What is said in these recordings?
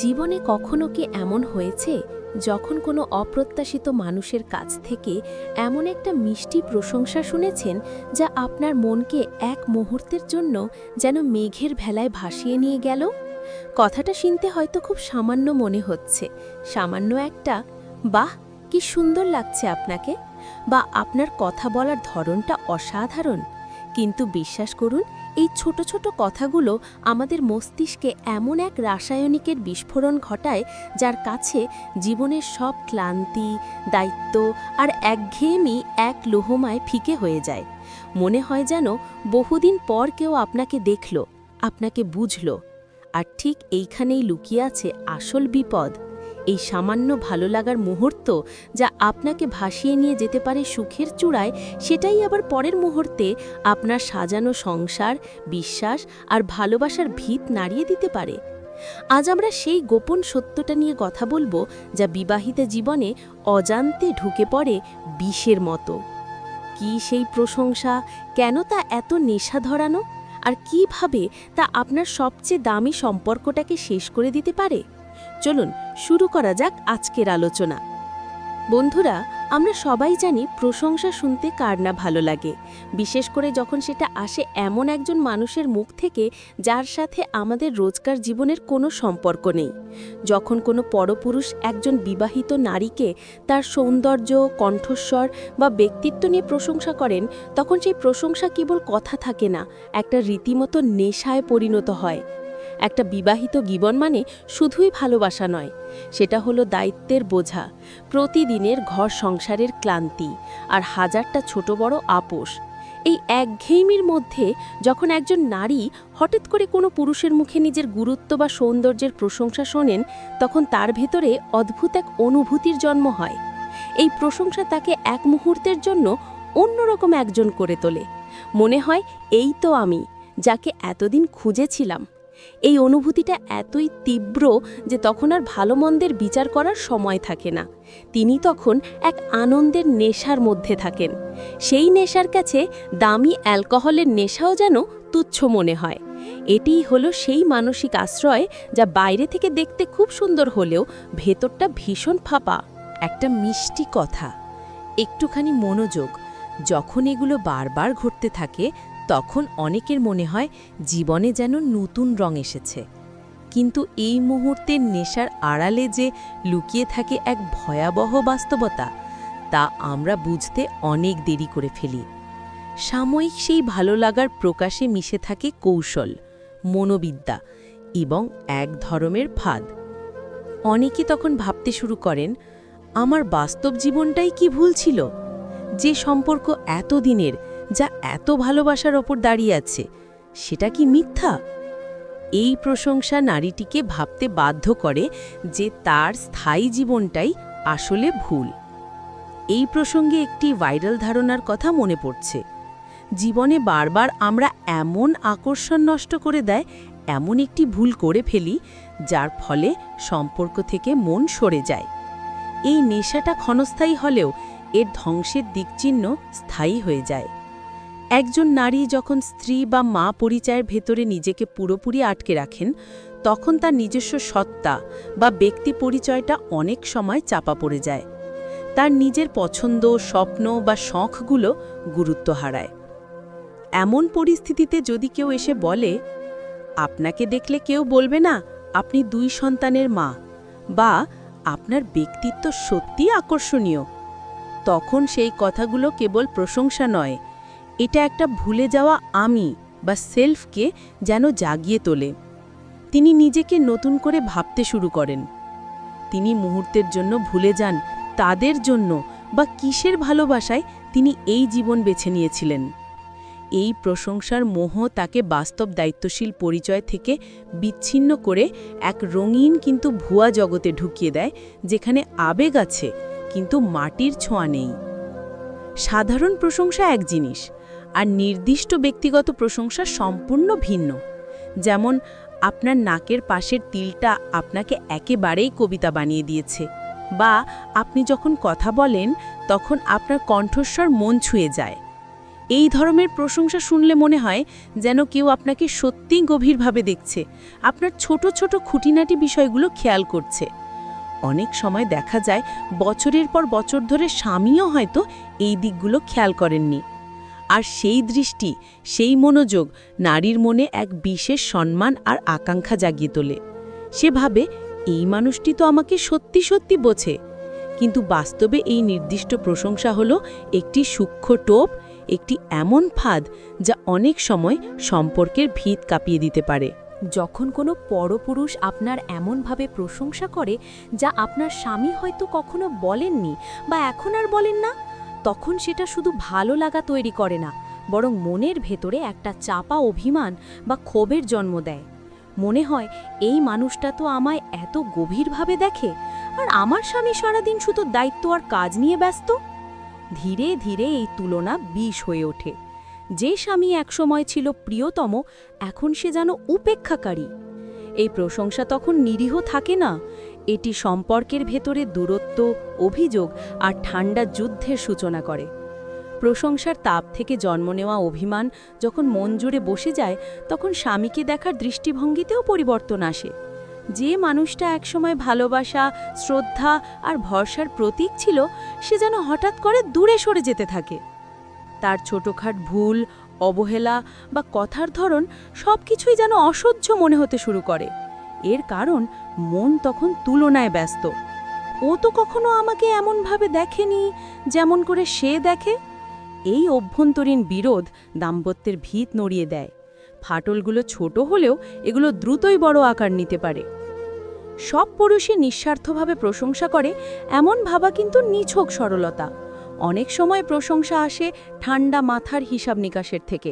জীবনে কখনো কি এমন হয়েছে যখন কোনো অপ্রত্যাশিত মানুষের কাছ থেকে এমন একটা মিষ্টি প্রশংসা শুনেছেন যা আপনার মনকে এক মুহূর্তের জন্য যেন মেঘের ভেলায় ভাসিয়ে নিয়ে গেল? কথাটা শুনতে হয়তো খুব সামান্য মনে হচ্ছে, সামান্য একটা বাহ কি সুন্দর লাগছে আপনাকে, বা আপনার কথা বলার ধরনটা অসাধারণ, কিন্তু বিশ্বাস করুন এই ছোট ছোট কথাগুলো আমাদের মস্তিষ্কে এমন এক রাসায়নিকের বিস্ফোরণ ঘটায় যার কাছে জীবনের সব ক্লান্তি, দায়িত্ব আর একঘেয়েমি এক লোহমায় ফিকে হয়ে যায়। মনে হয় যেন বহুদিন পর কেউ আপনাকে দেখল, আপনাকে বুঝল। আর ঠিক এইখানেই লুকিয়ে আছে আসল বিপদ। এই সামান্য ভালো লাগার মুহূর্ত যা আপনাকে ভাসিয়ে নিয়ে যেতে পারে সুখের চূড়ায়, সেটাই আবার পরের মুহূর্তে আপনার সাজানো সংসার, বিশ্বাস আর ভালোবাসার ভিত নাড়িয়ে দিতে পারে। আজ আমরা সেই গোপন সত্যটা নিয়ে কথা বলবো যা বিবাহিত জীবনে অজান্তে ঢুকে পড়ে বিষের মতো। কি সেই প্রশংসা, কেন তা এত নেশা ধরানো, আর কিভাবে তা আপনার সবচেয়ে দামি সম্পর্কটাকে শেষ করে দিতে পারে? চলুন শুরু করা যাক আজকের আলোচনা। বন্ধুরা, আমরা সবাই জানি প্রশংসা শুনতে কার না ভালো লাগে, বিশেষ করে যখন সেটা আসে এমন একজন মানুষের মুখ থেকে যার সাথে আমাদের রোজকার জীবনের কোনো সম্পর্ক নেই। যখন কোনো পরপুরুষ একজন বিবাহিত নারীকে তার সৌন্দর্য, কণ্ঠস্বর বা ব্যক্তিত্ব নিয়ে প্রশংসা করেন, তখন সেই প্রশংসা কেবল কথা থাকে না, একটা রীতিমতো নেশায় পরিণত হয়। একটা বিবাহিত জীবন মানে শুধুই ভালোবাসা নয়, সেটা হলো দায়িত্বের বোঝা, প্রতিদিনের ঘর সংসারের ক্লান্তি আর হাজারটা ছোট বড় আপোষ। এই একঘেয়েমির মধ্যে যখন একজন নারী হঠাৎ করে কোনো পুরুষের মুখে নিজের গুরুত্ব বা সৌন্দর্যের প্রশংসা শোনেন, তখন তার ভেতরে অদ্ভুত এক অনুভূতির জন্ম হয়। এই প্রশংসা তাকে এক মুহূর্তের জন্য অন্যরকম একজন করে তোলে। মনে হয় এই তো আমি, যাকে এতদিন খুঁজেছিলাম। এই অনুভূতিটা এতই তীব্র যে তখন আর ভালো মন্দের বিচার করার সময় থাকে না। তিনি তখন এক আনন্দের নেশার মধ্যে থাকেন। সেই নেশার কাছে দামি অ্যালকোহলের নেশাও যেন তুচ্ছ মনে হয়। এটিই হলো সেই মানসিক আশ্রয় যা বাইরে থেকে দেখতে খুব সুন্দর হলেও ভেতরটা ভীষণ ফাঁপা। একটা মিষ্টি কথা, একটুখানি মনোযোগ, যখন এগুলো বারবার ঘটতে থাকে তখন অনেকের মনে হয় জীবনে যেন নতুন রং এসেছে। কিন্তু এই মুহূর্তের নেশার আড়ালে যে লুকিয়ে থাকে এক ভয়াবহ বাস্তবতা, তা আমরা বুঝতে অনেক দেরি করে ফেলি। সাময়িক সেই ভালো লাগার প্রকাশে মিশে থাকে কৌশল, মনোবিদ্যা এবং এক ধরনের ফাঁদ। অনেকে তখন ভাবতে শুরু করেন, আমার বাস্তব জীবনটাই কি ভুল ছিল? যে সম্পর্ক এতদিনের, যা এত ভালোবাসার ওপর দাঁড়িয়ে আছে, সেটা কি মিথ্যা? এই প্রশংসা নারীটিকে ভাবতে বাধ্য করে যে তার স্থায়ী জীবনটাই আসলে ভুল। এই প্রসঙ্গে একটি ভাইরাল ধারণার কথা মনে পড়ছে। জীবনে বারবার আমরা এমন আকর্ষণ নষ্ট করে দেয়, এমন একটি ভুল করে ফেলি যার ফলে সম্পর্ক থেকে মন সরে যায়। এই নেশাটা ক্ষণস্থায়ী হলেও এর ধ্বংসের দিকচিহ্ন স্থায়ী হয়ে যায়। একজন নারী যখন স্ত্রী বা মা পরিচয়ের ভেতরে নিজেকে পুরোপুরি আটকে রাখেন, তখন তার নিজস্ব সত্তা বা ব্যক্তি পরিচয়টা অনেক সময় চাপা পড়ে যায়। তার নিজের পছন্দ, স্বপ্ন বা শখগুলো গুরুত্ব হারায়। এমন পরিস্থিতিতে যদি কেউ এসে বলে, আপনাকে দেখলে কেউ বলবে না আপনি 2 সন্তানের মা, বা আপনার ব্যক্তিত্ব সত্যিই আকর্ষণীয়, তখন সেই কথাগুলো কেবল প্রশংসা নয়, এটা একটা ভুলে যাওয়া আমি বা সেলফকে যেন জাগিয়ে তোলে। তিনি নিজেকে নতুন করে ভাবতে শুরু করেন। তিনি মুহূর্তের জন্য ভুলে যান তাদের জন্য বা কিসের ভালোবাসায় তিনি এই জীবন বেছে নিয়েছিলেন। এই প্রশংসার মোহ তাকে বাস্তব দায়িত্বশীল পরিচয় থেকে বিচ্ছিন্ন করে এক রঙিন কিন্তু ভুয়া জগতে ঢুকিয়ে দেয়, যেখানে আবেগ আছে কিন্তু মাটির ছোঁয়া নেই। সাধারণ প্রশংসা এক জিনিস, আর নির্দিষ্ট ব্যক্তিগত প্রশংসা সম্পূর্ণ ভিন্ন। যেমন আপনার নাকের পাশের তিলটা আপনাকে একেবারেই কবিতা বানিয়ে দিয়েছে, বা আপনি যখন কথা বলেন তখন আপনার কণ্ঠস্বর মন ছুঁয়ে যায়। এই ধরনের প্রশংসা শুনলে মনে হয় যেন কেউ আপনাকে সত্যিই গভীরভাবে দেখছে, আপনার ছোট ছোট খুঁটিনাটি বিষয়গুলো খেয়াল করছে। অনেক সময় দেখা যায় বছরের পর বছর ধরে স্বামীও হয়তো এই দিকগুলো খেয়াল করেননি। আর সেই দৃষ্টি, সেই মনোযোগ নারীর মনে এক বিশেষ সম্মান আর আকাঙ্ক্ষা জাগিয়ে তোলে। সে ভাবে, এই মানুষটি তো আমাকে সত্যি সত্যি বোঝে। কিন্তু বাস্তবে এই নির্দিষ্ট প্রশংসা হলো একটি সূক্ষ্ম টোপ, একটি এমন ফাঁদ যা অনেক সময় সম্পর্কের ভিত কাঁপিয়ে দিতে পারে। যখন কোনো পরপুরুষ আপনার এমনভাবে প্রশংসা করে যা আপনার স্বামী হয়তো কখনো বলেননি বা এখন আর বলেন না, তখন সেটা শুধু ভালো লাগা তৈরি করে না, বরং মনের ভেতরে একটা চাপা অভিমান বা ক্ষোভের জন্ম দেয়। মনে হয়, এই মানুষটা তো আমায় এত গভীরভাবে দেখে, আর আমার স্বামী সারাদিন শুধু দায়িত্ব আর কাজ নিয়ে ব্যস্ত। ধীরে ধীরে এই তুলনা বিষ হয়ে ওঠে। যে স্বামী একসময় ছিল প্রিয়তম, এখন সে যেন উপেক্ষাকারী। এই প্রশংসা তখন নিরীহ থাকে না, এটি সম্পর্কের ভেতরে দূরত্ব, অভিযোগ আর ঠান্ডা যুদ্ধের সূচনা করে। প্রশংসার তাপ থেকে জন্ম নেওয়া অভিমান যখন মন জুড়ে বসে যায়, তখন স্বামীকে দেখার দৃষ্টিভঙ্গিতেও পরিবর্তন আসে। যে মানুষটা একসময় ভালোবাসা, শ্রদ্ধা আর ভরসার প্রতীক ছিল, সে যেন হঠাৎ করে দূরে সরে যেতে থাকে। তার ছোটখাট ভুল, অবহেলা বা কথার ধরন সবকিছুই যেন অসহ্য মনে হতে শুরু করে। এর কারণ, মন তখন তুলনায় ব্যস্ত। ও তো কখনো আমাকে এমনভাবে দেখেনি যেমন করে সে দেখে। এই অভ্যন্তরীণ বিরোধ দাম্পত্যের ভিত নড়িয়ে দেয়। ফাটলগুলো ছোট হলেও এগুলো দ্রুতই বড় আকার নিতে পারে। সব পুরুষই নিঃস্বার্থভাবে প্রশংসা করে এমন ভাবা কিন্তু নিছক সরলতা। অনেক সময় প্রশংসা আসে ঠান্ডা মাথার হিসাব নিকাশের থেকে,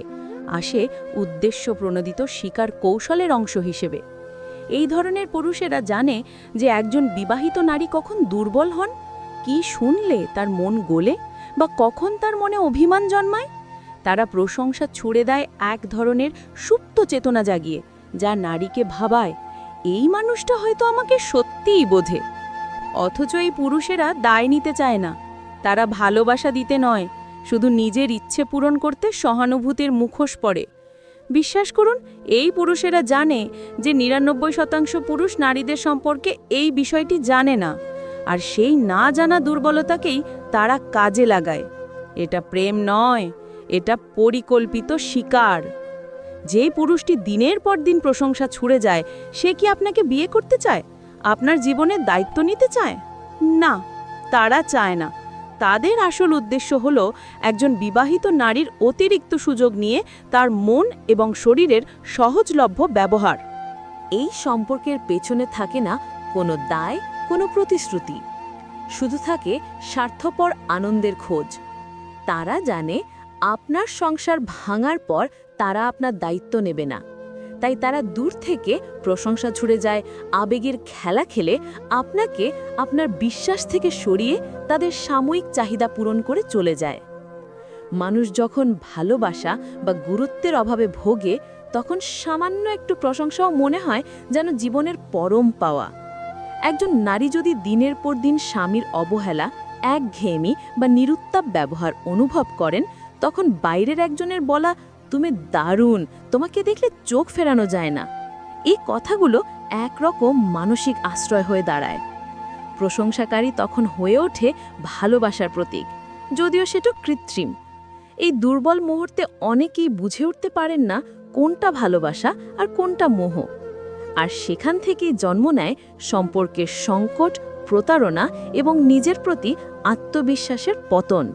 আসে উদ্দেশ্য প্রণোদিত শিকার কৌশলের অংশ হিসেবে। এই ধরনের পুরুষেরা জানে যে একজন বিবাহিত নারী কখন দুর্বল হন, কি শুনলে তার মন গলে, বা কখন তার মনে অভিমান জন্মায়। তারা প্রশংসা ছুড়ে দেয় এক ধরনের সুপ্ত চেতনা জাগিয়ে, যা নারীকে ভাবায়, এই মানুষটা হয়তো আমাকে সত্যিই বোঝে। অথচ এই পুরুষেরা দায় নিতে চায় না। তারা ভালোবাসা দিতে নয়, শুধু নিজের ইচ্ছে পূরণ করতে সহানুভূতির মুখোশ পরে। বিশ্বাস করুন, এই পুরুষেরা জানে যে ৯৯% পুরুষ নারীদের সম্পর্কে এই বিষয়টি জানে না, আর সেই না জানা দুর্বলতাকেই তারা কাজে লাগায়। এটা প্রেম নয়, এটা পরিকল্পিত শিকার। যে পুরুষটি দিনের পর দিন প্রশংসা ছুড়ে যায়, সে কি আপনাকে বিয়ে করতে চায়, আপনার জীবনের দায়িত্ব নিতে চায়? না, তারা চায় না। তাদের আসল উদ্দেশ্য হল একজন বিবাহিত নারীর অতিরিক্ত সুযোগ নিয়ে তার মন এবং শরীরের সহজলভ্য ব্যবহার। এই সম্পর্কের পেছনে থাকে না কোনো দায়, কোনো প্রতিশ্রুতি, শুধু থাকে স্বার্থপর আনন্দের খোঁজ। তারা জানে আপনার সংসার ভাঙার পর তারা আপনার দায়িত্ব নেবে না, তাই তারা দূর থেকে প্রশংসা ছুড়ে যায়, আবেগের খেলা খেলে আপনাকে আপনার বিশ্বাস থেকে সরিয়ে তাদের সাময়িক চাহিদা পূরণ করে চলে যায়। মানুষ যখন ভালোবাসা বা গুরুত্বের অভাবে ভোগে, তখন সামান্য একটু প্রশংসাও মনে হয় যেন জীবনের পরম পাওয়া। একজন নারী যদি দিনের পর দিন স্বামীর অবহেলা, একঘেয়েমি বা নিরুত্তাপ ব্যবহার অনুভব করেন, তখন বাইরের একজনের বলা তুমি দারুণ, তোমাকে দেখলে চোখ ফেরানো যায় না, এই কথাগুলো একরকম মানসিক আশ্রয় হয়ে দাঁড়ায়। প্রশংসাকারী তখন হয়ে ওঠে ভালোবাসার প্রতীক, যদিও সেটা কৃত্রিম। এই দুর্বল মুহূর্তে অনেকেই বুঝে উঠতে পারেন না কোনটা ভালোবাসা আর কোনটা মোহ। আর সেখান থেকেই জন্ম নেয় সম্পর্কের সংকট, প্রতারণা এবং নিজের প্রতি আত্মবিশ্বাসের পতন।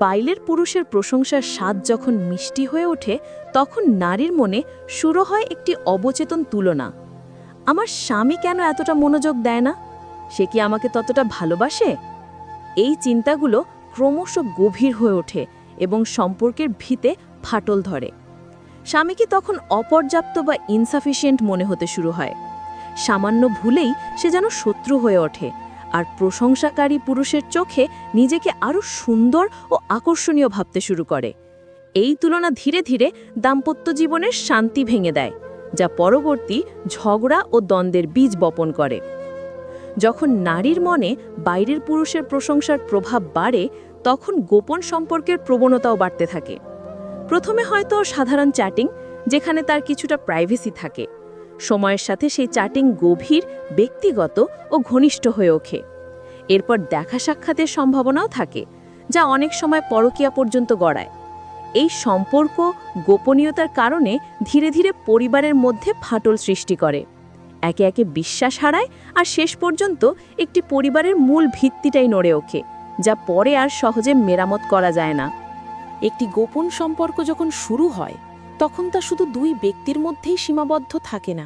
বাইরের পুরুষের প্রশংসার স্বাদ যখন মিষ্টি হয়ে ওঠে, তখন নারীর মনে শুরু হয় একটি অবচেতন তুলনা। আমার স্বামী কেন এতটা মনোযোগ দেয় না? সে কি আমাকে ততটা ভালোবাসে? এই চিন্তাগুলো ক্রমশ গভীর হয়ে ওঠে এবং সম্পর্কের ভিতে ফাটল ধরে। স্বামীকে তখন অপর্যাপ্ত বা ইনসাফিসিয়েন্ট মনে হতে শুরু হয়। সামান্য ভুলেই সে যেন শত্রু হয়ে ওঠে, আর প্রশংসাকারী পুরুষের চোখে নিজেকে আরও সুন্দর ও আকর্ষণীয় ভাবতে শুরু করে। এই তুলনা ধীরে ধীরে দাম্পত্য জীবনের শান্তি ভেঙে দেয়, যা পরবর্তী ঝগড়া ও দ্বন্দ্বের বীজ বপন করে। যখন নারীর মনে বাইরের পুরুষের প্রশংসার প্রভাব বাড়ে, তখন গোপন সম্পর্কের প্রবণতাও বাড়তে থাকে। প্রথমে হয়তো সাধারণ চ্যাটিং, যেখানে তার কিছুটা প্রাইভেসি থাকে। সময়ের সাথে সেই চ্যাটিং গভীর, ব্যক্তিগত ও ঘনিষ্ঠ হয়ে ওঠে। এরপর দেখা সাক্ষাতের সম্ভাবনাও থাকে, যা অনেক সময় পরকীয়া পর্যন্ত গড়ায়। এই সম্পর্ক গোপনীয়তার কারণে ধীরে ধীরে পরিবারের মধ্যে ফাটল সৃষ্টি করে। একে একে বিশ্বাস হারায়, আর শেষ পর্যন্ত একটি পরিবারের মূল ভিত্তিটাই নড়ে ওঠে, যা পরে আর সহজে মেরামত করা যায় না। একটি গোপন সম্পর্ক যখন শুরু হয়, তখন তা শুধু দুই ব্যক্তির মধ্যেই সীমাবদ্ধ থাকে না।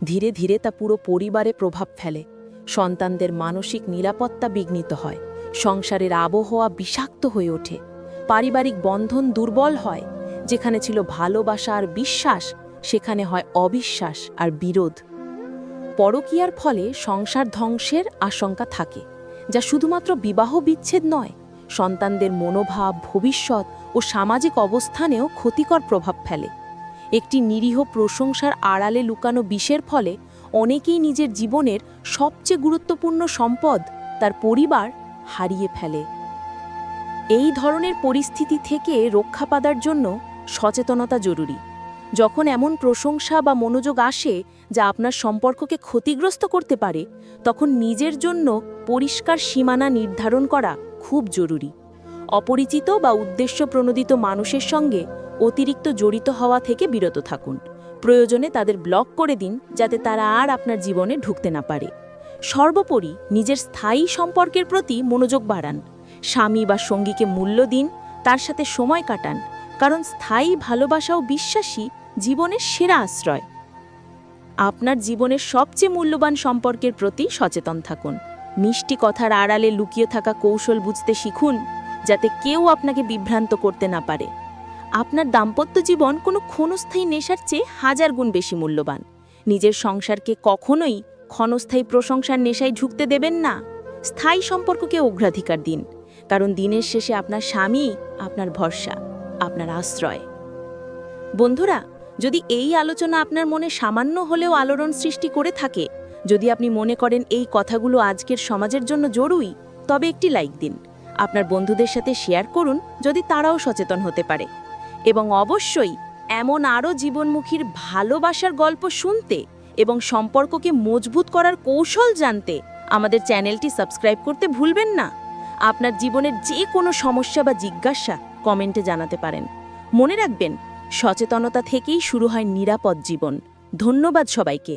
ধীরে ধীরে তা পুরো পরিবারে প্রভাব ফেলে। সন্তানদের মানসিক নিরাপত্তা বিঘ্নিত হয়, সংসারের আবহাওয়া বিষাক্ত হয়ে ওঠে, পারিবারিক বন্ধন দুর্বল হয়। যেখানে ছিল ভালোবাসা আর বিশ্বাস, সেখানে হয় অবিশ্বাস আর বিরোধ। পরকীয়ার ফলে সংসার ধ্বংসের আশঙ্কা থাকে, যা শুধুমাত্র বিবাহ বিচ্ছেদ নয়, সন্তানদের মনোভাব, ভবিষ্যৎ ও সামাজিক অবস্থানেও ক্ষতিকর প্রভাব ফেলে। একটি নিরীহ প্রশংসার আড়ালে লুকানো বিষের ফলে অনেকেই নিজের জীবনের সবচেয়ে গুরুত্বপূর্ণ সম্পদ, তার পরিবার, হারিয়ে ফেলে। এই ধরনের পরিস্থিতি থেকে রক্ষা পাবার জন্য সচেতনতা জরুরি। যখন এমন প্রশংসা বা মনোযোগ আসে যা আপনার সম্পর্ককে ক্ষতিগ্রস্ত করতে পারে, তখন নিজের জন্য পরিষ্কার সীমানা নির্ধারণ করা খুব জরুরি। অপরিচিত বা উদ্দেশ্যপ্রণোদিত মানুষের সঙ্গে অতিরিক্ত জড়িত হওয়া থেকে বিরত থাকুন। প্রয়োজনে তাদের ব্লক করে দিন, যাতে তারা আর আপনার জীবনে ঢুকতে না পারে। সর্বোপরি নিজের স্থায়ী সম্পর্কের প্রতি মনোযোগ বাড়ান। স্বামী বা সঙ্গীকে মূল্য দিন, তার সাথে সময় কাটান, কারণ স্থায়ী ভালোবাসা ও বিশ্বাসী জীবনের সেরা আশ্রয়। আপনার জীবনের সবচেয়ে মূল্যবান সম্পর্কের প্রতি সচেতন থাকুন। মিষ্টি কথার আড়ালে লুকিয়ে থাকা কৌশল বুঝতে শিখুন, যাতে কেউ আপনাকে বিভ্রান্ত করতে না পারে। আপনার দাম্পত্য জীবন কোনো ক্ষণস্থায়ী নেশার চেয়ে 1000 গুণ বেশি মূল্যবান। নিজের সংসারকে কখনোই ক্ষণস্থায়ী প্রশংসার নেশায় ঝুঁকতে দেবেন না। স্থায়ী সম্পর্ককে অগ্রাধিকার দিন, কারণ দিনের শেষে আপনার স্বামী আপনার ভরসা, আপনার আশ্রয়। বন্ধুরা, যদি এই আলোচনা আপনার মনে সামান্য হলেও আলোড়ন সৃষ্টি করে থাকে, যদি আপনি মনে করেন এই কথাগুলো আজকের সমাজের জন্য জরুরি, তবে একটি লাইক দিন। আপনার বন্ধুদের সাথে শেয়ার করুন, যদি তারাও সচেতন হতে পারে। এবং অবশ্যই এমন আরও জীবনমুখীর ভালোবাসার গল্প শুনতে এবং সম্পর্ককে মজবুত করার কৌশল জানতে আমাদের চ্যানেলটি সাবস্ক্রাইব করতে ভুলবেন না। আপনার জীবনের যে কোনো সমস্যা বা জিজ্ঞাসা কমেন্টে জানাতে পারেন। মনে রাখবেন, সচেতনতা থেকেই শুরু হয় নিরাপদ জীবন। ধন্যবাদ সবাইকে।